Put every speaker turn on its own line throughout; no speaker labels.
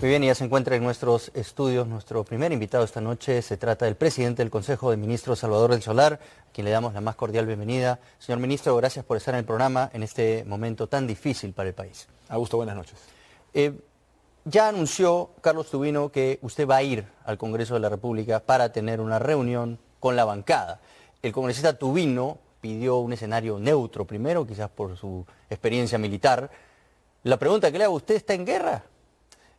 Muy bien, y ya se encuentra en nuestros estudios nuestro primer invitado esta noche. Se trata del presidente del Consejo de Ministros, Salvador del Solar, a quien le damos la más cordial bienvenida. Señor ministro, gracias por estar en el programa en este momento tan difícil para el país.
Augusto, buenas noches.
Ya anunció Carlos Tubino que usted va a ir al Congreso de la República para tener una reunión con la bancada. El congresista Tubino pidió un escenario neutro primero, quizás por su experiencia militar. La pregunta que le hago, ¿usted está en guerra?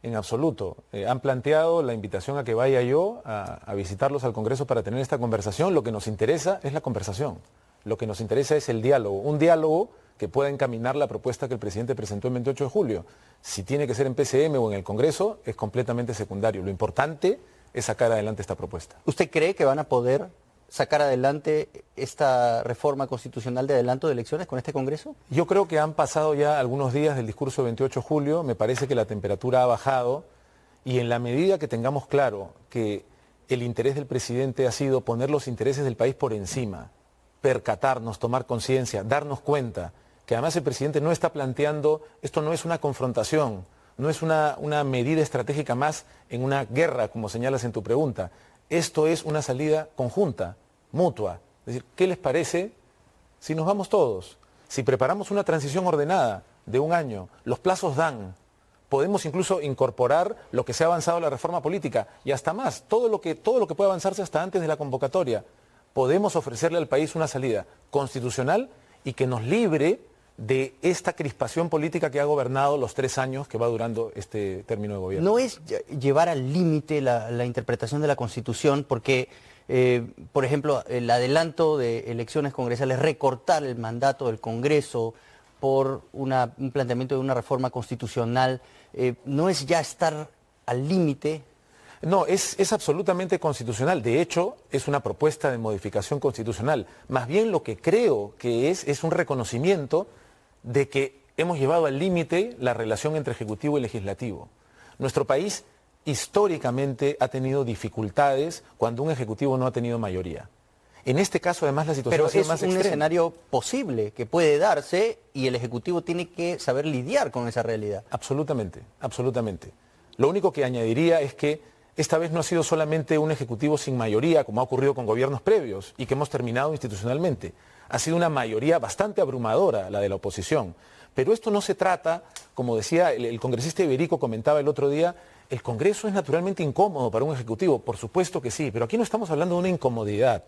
En absoluto. Han planteado la invitación a que vaya yo a visitarlos al Congreso para tener esta conversación. Lo que nos interesa es la conversación. Lo que nos interesa es el diálogo. Un diálogo que pueda encaminar la propuesta que el presidente presentó el 28 de julio. Si tiene que ser en PCM o en el Congreso, es completamente secundario. Lo importante es sacar adelante esta propuesta.
¿Usted cree que van a poder sacar adelante esta reforma constitucional de adelanto de elecciones con este Congreso?
Yo creo que han pasado ya algunos días del discurso del 28 de julio, me parece que la temperatura ha bajado y en la medida que tengamos claro que el interés del presidente ha sido poner los intereses del país por encima, percatarnos, tomar conciencia, darnos cuenta que además el presidente no está planteando, esto no es una confrontación, no es una medida estratégica más en una guerra, como señalas en tu pregunta, esto es una salida conjunta, mutua. Es decir, ¿qué les parece si nos vamos todos? Si preparamos una transición ordenada de un año, los plazos dan, podemos incluso incorporar lo que se ha avanzado en la reforma política y hasta más, todo lo que puede avanzarse hasta antes de la convocatoria. Podemos ofrecerle al país una salida constitucional y que nos libre de esta crispación política que ha gobernado los 3 años que va durando este término de gobierno.
¿No es llevar al límite la interpretación de la Constitución? Porque, por ejemplo, el adelanto de elecciones congresales, recortar el mandato del Congreso por un planteamiento de una reforma constitucional, ¿no es ya estar al límite?
No, es absolutamente constitucional. De hecho, es una propuesta de modificación constitucional. Más bien lo que creo que es un reconocimiento de que hemos llevado al límite la relación entre Ejecutivo y Legislativo. Nuestro país históricamente ha tenido dificultades cuando un Ejecutivo no ha tenido mayoría. En este caso, además, la situación ha sido más extrema.
Pero es un escenario posible que puede darse y el Ejecutivo tiene que saber lidiar con esa realidad.
Absolutamente, absolutamente. Lo único que añadiría es que esta vez no ha sido solamente un Ejecutivo sin mayoría, como ha ocurrido con gobiernos previos y que hemos terminado institucionalmente. Ha sido una mayoría bastante abrumadora la de la oposición. Pero esto no se trata, como decía el congresista Iberico, comentaba el otro día, el Congreso es naturalmente incómodo para un Ejecutivo, por supuesto que sí, pero aquí no estamos hablando de una incomodidad.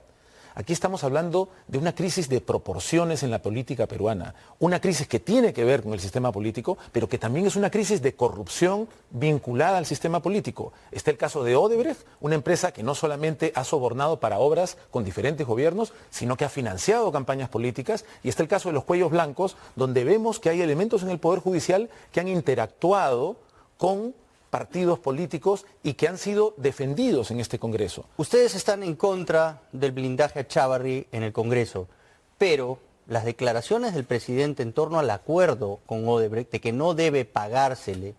Aquí estamos hablando de una crisis de proporciones en la política peruana, una crisis que tiene que ver con el sistema político, pero que también es una crisis de corrupción vinculada al sistema político. Está el caso de Odebrecht, una empresa que no solamente ha sobornado para obras con diferentes gobiernos, sino que ha financiado campañas políticas, y está el caso de los cuellos blancos, donde vemos que hay elementos en el Poder Judicial que han interactuado con partidos políticos y que han sido defendidos en este Congreso.
Ustedes están en contra del blindaje a Chávarri en el Congreso, pero las declaraciones del presidente en torno al acuerdo con Odebrecht de que no debe pagársele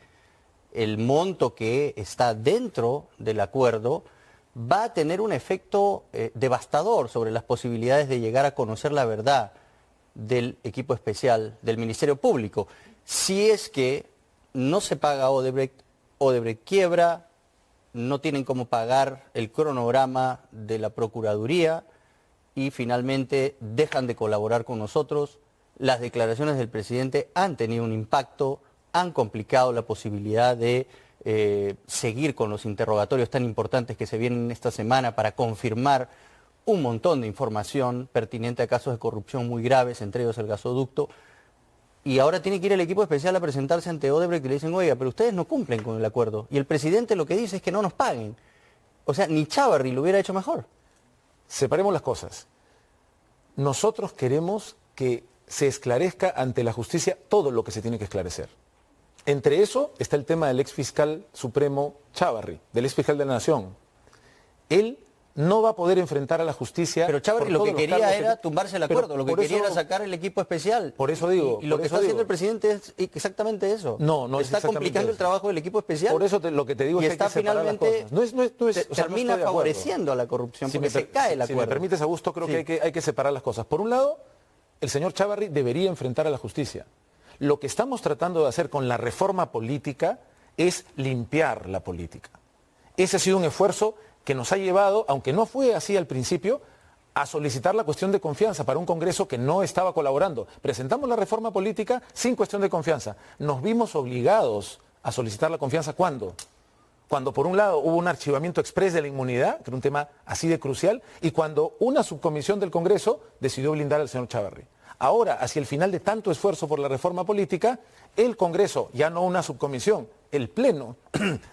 el monto que está dentro del acuerdo va a tener un efecto devastador sobre las posibilidades de llegar a conocer la verdad del equipo especial del Ministerio Público. Si es que no se paga a Odebrecht quiebra, no tienen cómo pagar el cronograma de la Procuraduría y finalmente dejan de colaborar con nosotros. Las declaraciones del presidente han tenido un impacto, han complicado la posibilidad de seguir con los interrogatorios tan importantes que se vienen esta semana para confirmar un montón de información pertinente a casos de corrupción muy graves, entre ellos el gasoducto. Y ahora tiene que ir el equipo especial a presentarse ante Odebrecht y le dicen, oiga, pero ustedes no cumplen con el acuerdo. Y el presidente lo que dice es que no nos paguen. O sea, ni Chávarri lo hubiera hecho mejor.
Separemos las cosas. Nosotros queremos que se esclarezca ante la justicia todo lo que se tiene que esclarecer. Entre eso está el tema del ex fiscal supremo Chávarri, del ex fiscal de la Nación. Él no va a poder enfrentar a la justicia.
Pero Chávarri lo que quería era tumbarse el acuerdo, lo que quería era sacar el equipo especial.
Por eso digo.
Y lo que está haciendo el presidente es exactamente eso.
No
está complicando el trabajo del equipo especial.
Por eso lo que te digo es que hay que separar las cosas.
Termina favoreciendo a la corrupción porque se cae el acuerdo.
Si me permites, Augusto, creo que hay que separar las cosas. Por un lado, el señor Chávarri debería enfrentar a la justicia. Lo que estamos tratando de hacer con la reforma política es limpiar la política. Ese ha sido un esfuerzo que nos ha llevado, aunque no fue así al principio, a solicitar la cuestión de confianza para un Congreso que no estaba colaborando. Presentamos la reforma política sin cuestión de confianza. Nos vimos obligados a solicitar la confianza. ¿Cuándo? Cuando por un lado hubo un archivamiento exprés de la inmunidad, que era un tema así de crucial, y cuando una subcomisión del Congreso decidió blindar al señor Chávarri. Ahora, hacia el final de tanto esfuerzo por la reforma política, el Congreso, ya no una subcomisión, el Pleno,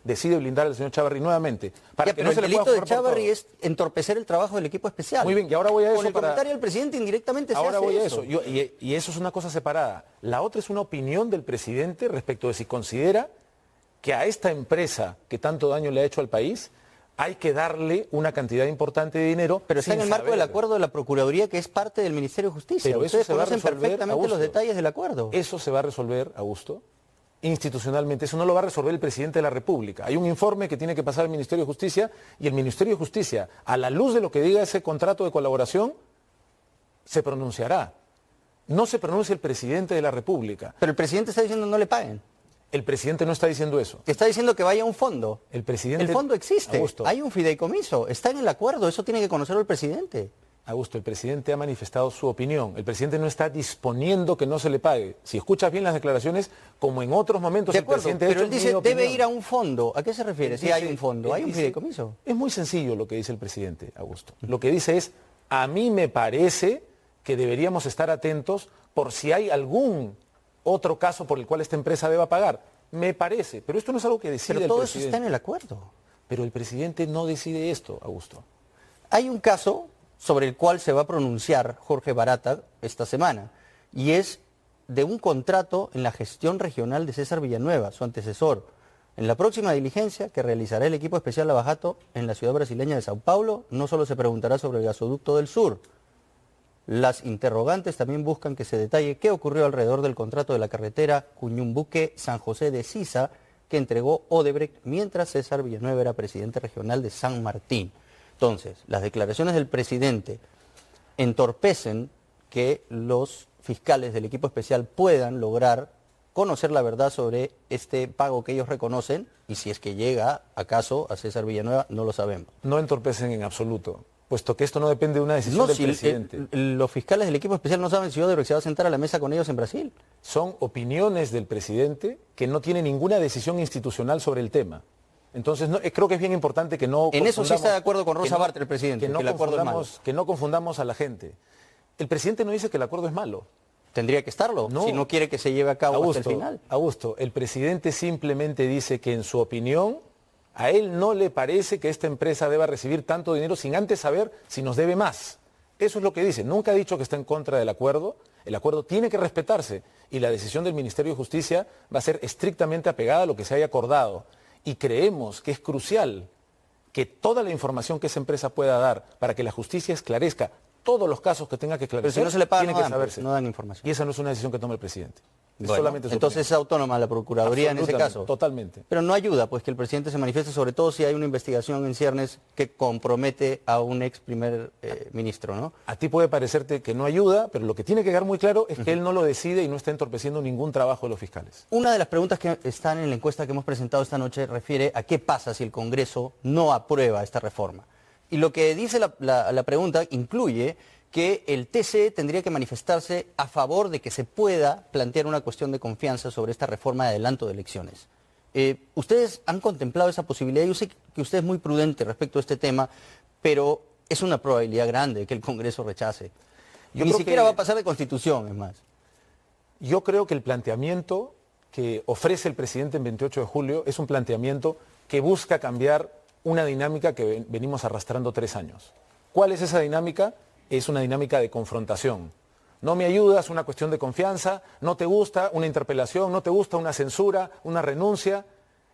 decide blindar al señor Chávarri nuevamente.
Para que no se le pueda jugar por todo. El delito de Chávarri es entorpecer el trabajo del equipo especial.
Muy bien, y ahora voy a eso.
Con el comentario del presidente indirectamente
ahora
se hace
voy a
eso.
Y eso es una cosa separada. La otra es una opinión del presidente respecto de si considera que a esta empresa que tanto daño le ha hecho al país hay que darle una cantidad importante de dinero.
Pero está en el marco del acuerdo de la Procuraduría, que es parte del Ministerio de Justicia.
Pero
ustedes
eso se va a
conocen
resolver,
perfectamente
Augusto,
los detalles del acuerdo.
Eso se va a resolver, Augusto, institucionalmente. Eso no lo va a resolver el presidente de la República. Hay un informe que tiene que pasar al Ministerio de Justicia y el Ministerio de Justicia, a la luz de lo que diga ese contrato de colaboración, se pronunciará. No se pronuncia el presidente de la República.
Pero el presidente está diciendo no le paguen.
El presidente no está diciendo eso.
Está diciendo que vaya a un fondo.
El
fondo existe.
Augusto,
hay un fideicomiso. Está en el acuerdo. Eso tiene que conocerlo el presidente.
Augusto, el presidente ha manifestado su opinión. El presidente no está disponiendo que no se le pague. Si escuchas bien las declaraciones, como en otros momentos
de acuerdo,
el presidente
pero
ha
él
hecho
dice
mi
debe
opinión.
ir a un fondo. ¿A qué se refiere? Si hay un fondo, hay un fideicomiso.
Es muy sencillo lo que dice el presidente, Augusto. Lo que dice es, a mí me parece que deberíamos estar atentos por si hay algún otro caso por el cual esta empresa deba pagar. Me parece, pero esto no es algo que decide
pero todo
el presidente.
eso está en el acuerdo.
Pero el presidente no decide esto, Augusto.
Hay un caso sobre el cual se va a pronunciar Jorge Barata esta semana, y es de un contrato en la gestión regional de César Villanueva, su antecesor. En la próxima diligencia que realizará el equipo especial Lavajato en la ciudad brasileña de Sao Paulo, no solo se preguntará sobre el gasoducto del sur. Las interrogantes también buscan que se detalle qué ocurrió alrededor del contrato de la carretera Cuñumbuque-San José de Sisa que entregó Odebrecht mientras César Villanueva era presidente regional de San Martín. Entonces, las declaraciones del presidente entorpecen que los fiscales del equipo especial puedan lograr conocer la verdad sobre este pago que ellos reconocen, y si es que llega acaso a César Villanueva, no lo sabemos.
No entorpecen en absoluto, puesto que esto no depende de una decisión del presidente.
Los fiscales del equipo especial no saben si Odebrecht se va a sentar a la mesa con ellos en Brasil.
Son opiniones del presidente que no tiene ninguna decisión institucional sobre el tema. Entonces, creo que es bien importante que no
en eso sí está de acuerdo con Rosa Bartra, el presidente,
que
el acuerdo es malo.
Que no confundamos a la gente. El presidente no dice que el acuerdo es malo.
Tendría que estarlo, si no quiere que se lleve a cabo hasta el final.
Augusto, el presidente simplemente dice que en su opinión, a él no le parece que esta empresa deba recibir tanto dinero sin antes saber si nos debe más. Eso es lo que dice. Nunca ha dicho que está en contra del acuerdo. El acuerdo tiene que respetarse y la decisión del Ministerio de Justicia va a ser estrictamente apegada a lo que se haya acordado. Y creemos que es crucial que toda la información que esa empresa pueda dar para que la justicia esclarezca todos los casos que tenga que esclarecer,
pero si no se le paga,
tiene que saberse.
No dan información.
Y esa no es una decisión que tome el presidente.
Bueno, solamente entonces es autónoma la Procuraduría en ese caso.
Totalmente.
Pero no ayuda pues que el presidente se manifieste, sobre todo si hay una investigación en ciernes que compromete a un ex primer ministro, ¿no?
A ti puede parecerte que no ayuda, pero lo que tiene que quedar muy claro es que él no lo decide y no está entorpeciendo ningún trabajo de los fiscales.
Una de las preguntas que están en la encuesta que hemos presentado esta noche refiere a qué pasa si el Congreso no aprueba esta reforma. Y lo que dice la pregunta incluye que el TCE tendría que manifestarse a favor de que se pueda plantear una cuestión de confianza sobre esta reforma de adelanto de elecciones. ¿Ustedes han contemplado esa posibilidad? Yo sé que usted es muy prudente respecto a este tema, pero es una probabilidad grande que el Congreso rechace. Ni siquiera va a pasar de Constitución, es más.
Yo creo que el planteamiento que ofrece el presidente en 28 de julio es un planteamiento que busca cambiar una dinámica que venimos arrastrando 3 años. ¿Cuál es esa dinámica? Es una dinámica de confrontación. No me ayudas, una cuestión de confianza, no te gusta una interpelación, no te gusta una censura, una renuncia.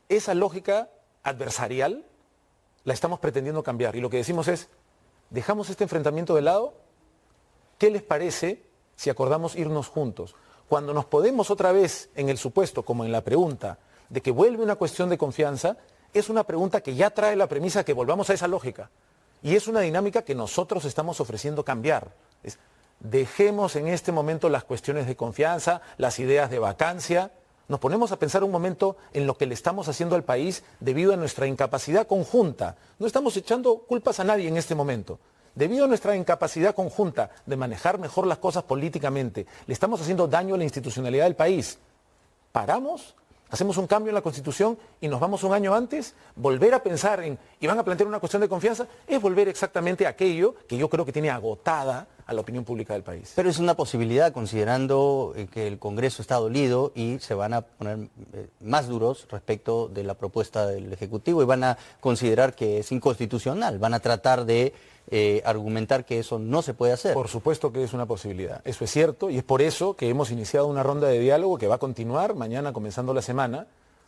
Esa lógica adversarial la estamos pretendiendo cambiar y lo que decimos es, ¿dejamos este enfrentamiento de lado? ¿Qué les parece si acordamos irnos juntos? Cuando nos podemos otra vez en el supuesto, como en la pregunta, de que vuelve una cuestión de confianza, es una pregunta que ya trae la premisa que volvamos a esa lógica. Y es una dinámica que nosotros estamos ofreciendo cambiar. Dejemos en este momento las cuestiones de confianza, las ideas de vacancia, nos ponemos a pensar un momento en lo que le estamos haciendo al país debido a nuestra incapacidad conjunta. No estamos echando culpas a nadie en este momento. Debido a nuestra incapacidad conjunta de manejar mejor las cosas políticamente, le estamos haciendo daño a la institucionalidad del país. ¿Paramos? ¿Hacemos un cambio en la Constitución y nos vamos un año antes? ¿Volver a pensar y van a plantear una cuestión de confianza? Es volver exactamente a aquello que yo creo que tiene agotada a la opinión pública del país.
Pero es una posibilidad considerando que el Congreso está dolido y se van a poner más duros respecto de la propuesta del Ejecutivo y van a considerar que es inconstitucional, van a tratar de argumentar que eso no se puede hacer.
Por supuesto que es una posibilidad, eso es cierto, y es por eso que hemos iniciado una ronda de diálogo que va a continuar mañana comenzando la semana,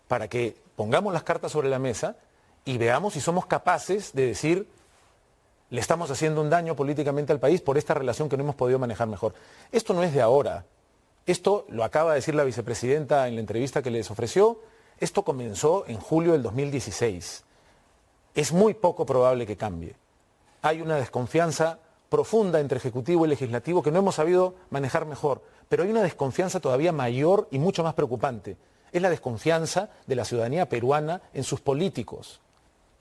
para que pongamos las cartas sobre la mesa y veamos si somos capaces de decir: le estamos haciendo un daño políticamente al país por esta relación que no hemos podido manejar mejor. Esto no es de ahora, esto lo acaba de decir la vicepresidenta en la entrevista que les ofreció, esto comenzó en julio del 2016. Es muy poco probable que cambie. Hay una desconfianza profunda entre Ejecutivo y Legislativo que no hemos sabido manejar mejor, pero hay una desconfianza todavía mayor y mucho más preocupante. Es la desconfianza de la ciudadanía peruana en sus políticos.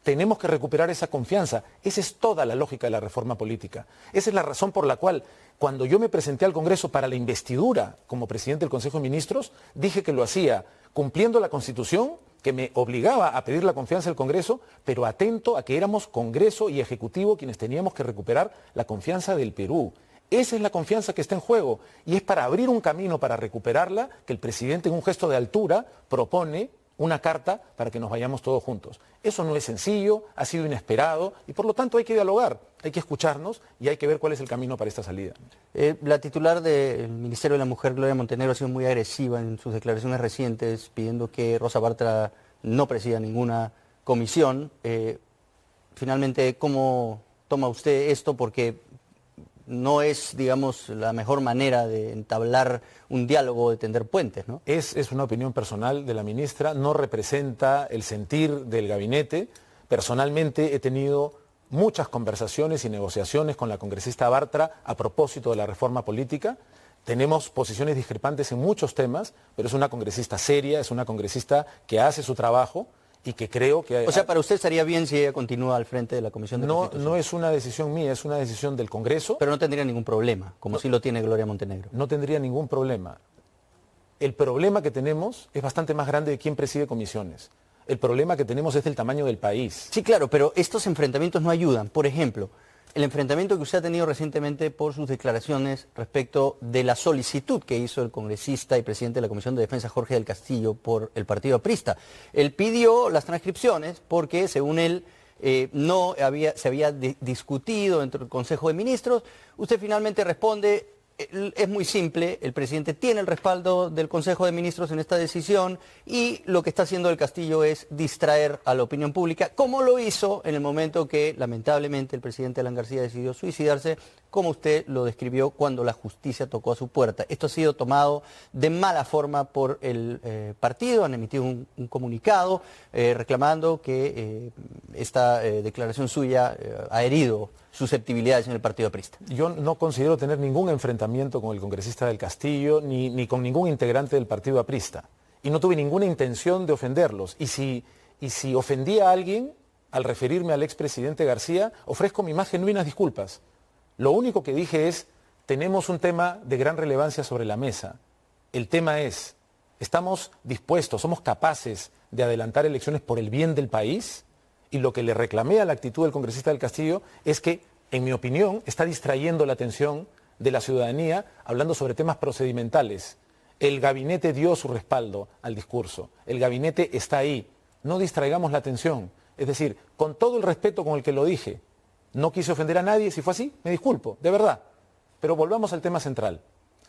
Tenemos que recuperar esa confianza. Esa es toda la lógica de la reforma política. Esa es la razón por la cual, cuando yo me presenté al Congreso para la investidura como presidente del Consejo de Ministros, dije que lo hacía cumpliendo la Constitución, que me obligaba a pedir la confianza del Congreso, pero atento a que éramos Congreso y Ejecutivo quienes teníamos que recuperar la confianza del Perú. Esa es la confianza que está en juego y es para abrir un camino para recuperarla que el presidente, en un gesto de altura, propone una carta para que nos vayamos todos juntos. Eso no es sencillo, ha sido inesperado y por lo tanto hay que dialogar, hay que escucharnos y hay que ver cuál es el camino para esta salida.
La titular del Ministerio de la Mujer, Gloria Montenegro, ha sido muy agresiva en sus declaraciones recientes, pidiendo que Rosa Bartra no presida ninguna comisión. Finalmente, ¿cómo toma usted esto? Porque no es, digamos, la mejor manera de entablar un diálogo, de tender puentes, ¿no?
Es una opinión personal de la ministra, no representa el sentir del gabinete. Personalmente he tenido muchas conversaciones y negociaciones con la congresista Bartra a propósito de la reforma política. Tenemos posiciones discrepantes en muchos temas, pero es una congresista seria, es una congresista que hace su trabajo y que creo que...
O sea, para usted estaría bien si ella continúa al frente de la Comisión de Constitución.
No es una decisión mía, es una decisión del Congreso.
Pero no tendría ningún problema, como sí lo tiene Gloria Montenegro.
No tendría ningún problema. El problema que tenemos es bastante más grande de quién preside comisiones. El problema que tenemos es del tamaño del país.
Sí, claro, pero estos enfrentamientos no ayudan. Por ejemplo, el enfrentamiento que usted ha tenido recientemente por sus declaraciones respecto de la solicitud que hizo el congresista y presidente de la Comisión de Defensa, Jorge del Castillo, por el partido aprista. Él pidió las transcripciones porque, según él, se había discutido dentro del Consejo de Ministros. Usted finalmente responde: es muy simple, el presidente tiene el respaldo del Consejo de Ministros en esta decisión y lo que está haciendo el Castillo es distraer a la opinión pública, como lo hizo en el momento que lamentablemente el presidente Alan García decidió suicidarse, como usted lo describió, cuando la justicia tocó a su puerta. Esto ha sido tomado de mala forma por el partido, han emitido un comunicado reclamando que esta declaración suya ha herido susceptibilidades en el partido aprista.
Yo no considero tener ningún enfrentamiento con el congresista del Castillo ni con ningún integrante del partido aprista. Y no tuve ninguna intención de ofenderlos. Y si ofendí a alguien al referirme al expresidente García, ofrezco mis más genuinas disculpas. Lo único que dije es: tenemos un tema de gran relevancia sobre la mesa. El tema es: ¿estamos dispuestos, somos capaces de adelantar elecciones por el bien del país? Y lo que le reclamé a la actitud del congresista del Castillo es que, en mi opinión, está distrayendo la atención de la ciudadanía hablando sobre temas procedimentales. El gabinete dio su respaldo al discurso, el gabinete está ahí, no distraigamos la atención. Es decir, con todo el respeto con el que lo dije, no quise ofender a nadie, si fue así, me disculpo, de verdad. Pero volvamos al tema central.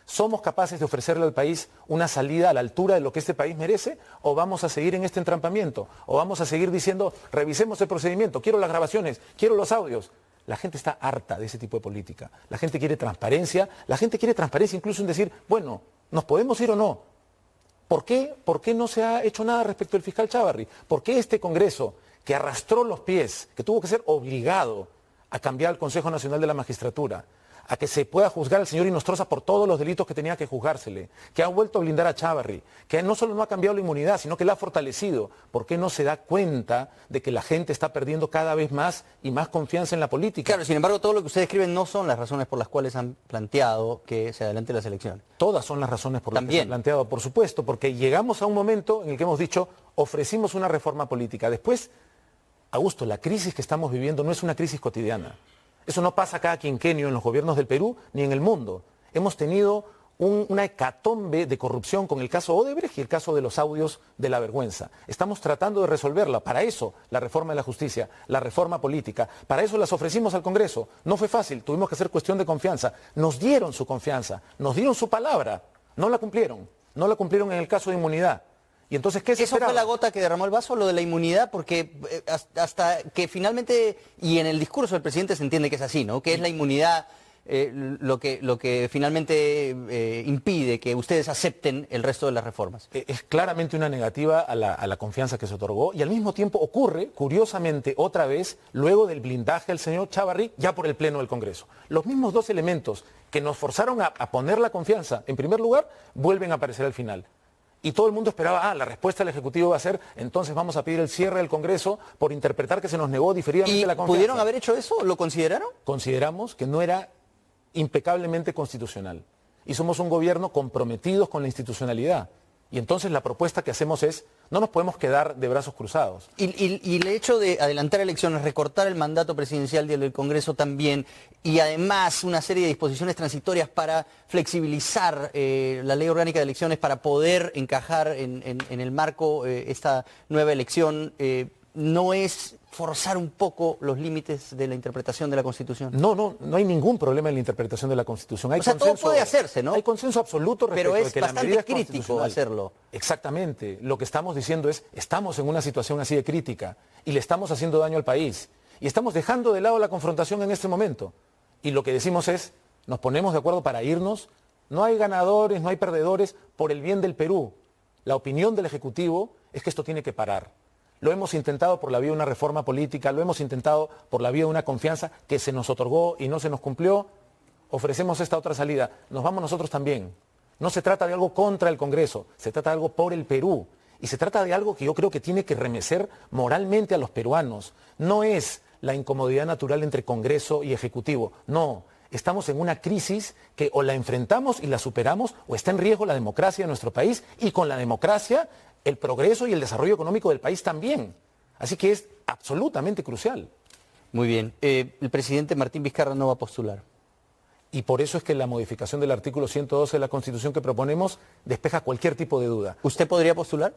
¿Somos capaces de ofrecerle al país una salida a la altura de lo que este país merece? ¿O vamos a seguir en este entrampamiento? ¿O vamos a seguir diciendo: revisemos el procedimiento, quiero las grabaciones, quiero los audios? La gente está harta de ese tipo de política. La gente quiere transparencia incluso en decir: bueno, ¿nos podemos ir o no? ¿Por qué no se ha hecho nada respecto al fiscal Chávarri? ¿Por qué este Congreso, que arrastró los pies, que tuvo que ser obligado a cambiar el Consejo Nacional de la Magistratura, a que se pueda juzgar al señor Inostroza por todos los delitos que tenía que juzgársele, que ha vuelto a blindar a Chávarri, que no solo no ha cambiado la inmunidad, sino que la ha fortalecido. ¿Por qué no se da cuenta de que la gente está perdiendo cada vez más y más confianza en la política?
Claro, sin embargo, todo lo que ustedes escriben no son las razones por las cuales han planteado que se adelante las elecciones.
Todas son las razones por las que se
También.
han planteado, por supuesto, porque llegamos a un momento en el que hemos dicho, ofrecimos una reforma política. Después, Augusto, la crisis que estamos viviendo no es una crisis cotidiana. Eso no pasa cada quinquenio en los gobiernos del Perú ni en el mundo. Hemos tenido una hecatombe de corrupción con el caso Odebrecht y el caso de los audios de la vergüenza. Estamos tratando de resolverla. Para eso la reforma de la justicia, la reforma política, para eso las ofrecimos al Congreso. No fue fácil, tuvimos que hacer cuestión de confianza. Nos dieron su confianza, nos dieron su palabra. No la cumplieron en el caso de inmunidad. Y entonces, ¿qué se
¿Eso
esperaba?
fue la gota que derramó el vaso, lo de la inmunidad? Porque hasta que finalmente, y en el discurso del presidente se entiende que es así, ¿no? Que es la inmunidad lo que finalmente impide que ustedes acepten el resto de las reformas.
Es claramente una negativa a la confianza que se otorgó y al mismo tiempo ocurre, curiosamente, otra vez, luego del blindaje al señor Chávarri, ya por el Pleno del Congreso. Los mismos dos elementos que nos forzaron a poner la confianza en primer lugar, vuelven a aparecer al final. Y todo el mundo esperaba, la respuesta del Ejecutivo va a ser, entonces vamos a pedir el cierre del Congreso por interpretar que se nos negó diferidamente la confianza.
¿Pudieron haber hecho eso? ¿Lo consideraron?
Consideramos que no era impecablemente constitucional. Y somos un gobierno comprometidos con la institucionalidad. Y entonces la propuesta que hacemos es, no nos podemos quedar de brazos cruzados.
Y el hecho de adelantar elecciones, recortar el mandato presidencial y el del Congreso también, y además una serie de disposiciones transitorias para flexibilizar la ley orgánica de elecciones para poder encajar en el marco esta nueva elección, ¿no es forzar un poco los límites de la interpretación de la Constitución?
No hay ningún problema en la interpretación de la Constitución. Hay
o sea, todo puede hacerse, ¿no?
Hay consenso absoluto respecto
Pero
de
es
que la medida
bastante
es
crítico
constitucional.
hacerlo.
Exactamente. Lo que estamos diciendo es, estamos en una situación así de crítica y le estamos haciendo daño al país. Y estamos dejando de lado la confrontación en este momento. Y lo que decimos es, nos ponemos de acuerdo para irnos. No hay ganadores, no hay perdedores por el bien del Perú. La opinión del Ejecutivo es que esto tiene que parar. Lo hemos intentado por la vía de una reforma política, lo hemos intentado por la vía de una confianza que se nos otorgó y no se nos cumplió. Ofrecemos esta otra salida. Nos vamos nosotros también. No se trata de algo contra el Congreso, se trata de algo por el Perú. Y se trata de algo que yo creo que tiene que remecer moralmente a los peruanos. No es la incomodidad natural entre Congreso y Ejecutivo. No, estamos en una crisis que o la enfrentamos y la superamos o está en riesgo la democracia de nuestro país y con la democracia el progreso y el desarrollo económico del país también. Así que es absolutamente crucial.
Muy bien. El presidente Martín Vizcarra no va a postular.
Y por eso es que la modificación del artículo 112 de la Constitución que proponemos despeja cualquier tipo de duda.
¿Usted podría postular?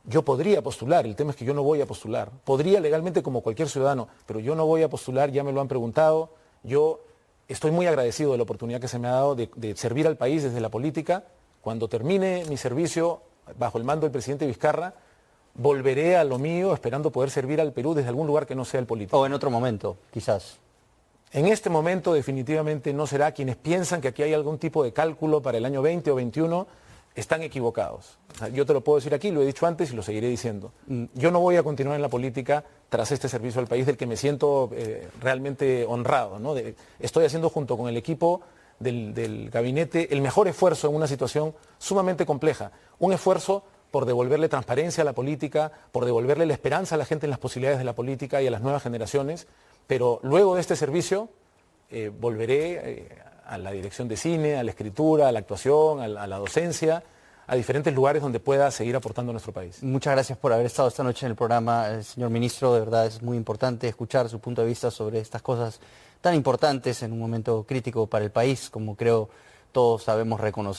Yo podría postular, el tema es que yo no voy a postular. Podría legalmente como cualquier ciudadano, pero yo no voy a postular, ya me lo han preguntado. Yo estoy muy agradecido de la oportunidad que se me ha dado de servir al país desde la política. Cuando termine mi servicio bajo el mando del presidente Vizcarra, volveré a lo mío esperando poder servir al Perú desde algún lugar que no sea el político.
O en otro momento, quizás.
En este momento definitivamente no será. Quienes piensan que aquí hay algún tipo de cálculo para el año 20 o 21 están equivocados. O sea, yo te lo puedo decir aquí, lo he dicho antes y lo seguiré diciendo. Yo no voy a continuar en la política tras este servicio al país del que me siento realmente honrado, ¿no? Estoy haciendo junto con el equipo del gabinete el mejor esfuerzo en una situación sumamente compleja. Un esfuerzo por devolverle transparencia a la política, por devolverle la esperanza a la gente en las posibilidades de la política y a las nuevas generaciones. Pero luego de este servicio volveré a la dirección de cine, a la escritura, a la actuación, a la docencia, a diferentes lugares donde pueda seguir aportando a nuestro país.
Muchas gracias por haber estado esta noche en el programa, señor ministro. De verdad es muy importante escuchar su punto de vista sobre estas cosas tan importantes en un momento crítico para el país, como creo todos sabemos reconocer.